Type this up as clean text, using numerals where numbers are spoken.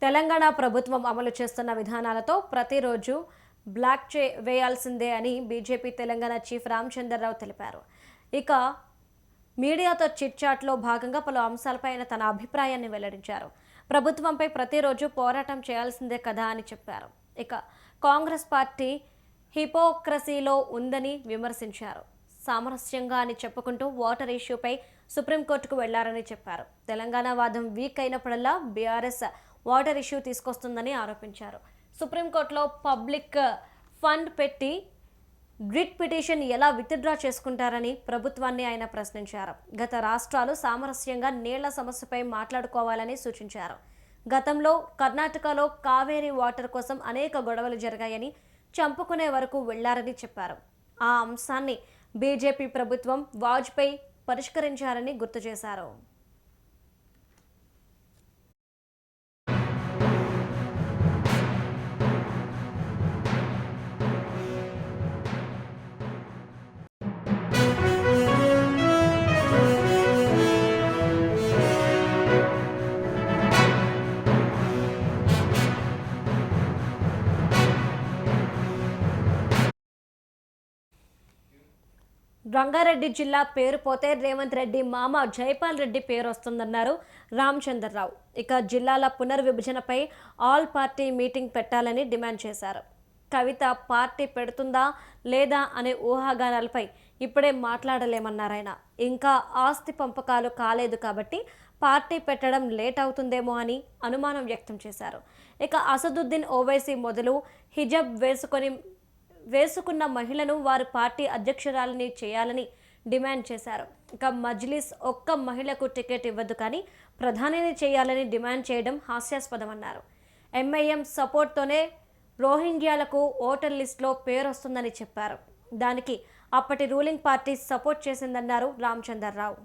తెలంగాణ ప్రభుత్వం అమలు చేస్తున్న విధానాలతో ప్రతిరోజు బ్లాక్ వేయాల్సిందే అని బీజేపీ తెలంగాణ చీఫ్ రామచంద్రరావు తెలిపారు. ఇక మీడియాతో చిట్చాట్లో భాగంగా పలు అంశాలపై ఆయన తన అభిప్రాయాన్ని వెల్లడించారు. ప్రభుత్వంపై ప్రతిరోజు పోరాటం చేయాల్సిందే కదా అని చెప్పారు. ఇక కాంగ్రెస్ పార్టీ హిపోక్రసీలో ఉందని విమర్శించారు. సామరస్యంగా అని చెప్పుకుంటూ వాటర్ ఇష్యూపై సుప్రీంకోర్టుకు వెళ్లారని చెప్పారు. తెలంగాణ వాదం వీక్ అయినప్పుడల్లా బీఆర్ఎస్ వాటర్ ఇష్యూ తీసుకొస్తుందని ఆరోపించారు. సుప్రీంకోర్టులో పబ్లిక్ ఫండ్ పెట్టి గ్రిడ్ పిటిషన్ ఎలా విత్డ్రా చేసుకుంటారని ప్రభుత్వాన్ని ఆయన ప్రశ్నించారు. గత రాష్ట్రాలు సామరస్యంగా నీళ్ల సమస్యపై మాట్లాడుకోవాలని సూచించారు. గతంలో కర్ణాటకలో కావేరీ వాటర్ కోసం అనేక గొడవలు జరిగాయని, చంపుకునే వరకు వెళ్లారని చెప్పారు. ఆ అంశాన్ని బీజేపీ ప్రభుత్వం వాజ్పేయి పరిష్కరించారని గుర్తు చేశారు. రంగారెడ్డి జిల్లా పేరు పోతే రేవంత్ రెడ్డి మామ జైపాల్ రెడ్డి పేరు వస్తుందన్నారు రామచంద్రరావు. ఇక జిల్లాల పునర్విభజనపై ఆల్ పార్టీ మీటింగ్ పెట్టాలని డిమాండ్ చేశారు. కవిత పార్టీ పెడుతుందా లేదా అనే ఊహాగానాలపై ఇప్పుడే మాట్లాడలేమన్నారాయన. ఇంకా ఆస్తి పంపకాలు కాలేదు కాబట్టి పార్టీ పెట్టడం లేట్ అవుతుందేమో అని అనుమానం వ్యక్తం చేశారు. ఇక అసదుద్దీన్ ఓవైసీ మొదలు హిజబ్ వేసుకున్న మహిళను వారి పార్టీ అధ్యక్షురాలని చేయాలని డిమాండ్ చేశారు. ఇక మజ్లిస్ ఒక్క మహిళకు టికెట్ ఇవ్వద్దు కానీ ప్రధానిని చేయాలని డిమాండ్ చేయడం హాస్యాస్పదమన్నారు. ఎంఐఎం సపోర్ట్తోనే రోహింగ్యాలకు ఓటర్ లిస్టులో పేరు వస్తుందని చెప్పారు. దానికి అప్పటి రూలింగ్ పార్టీ సపోర్ట్ చేసిందన్నారు రామచంద్రరావు.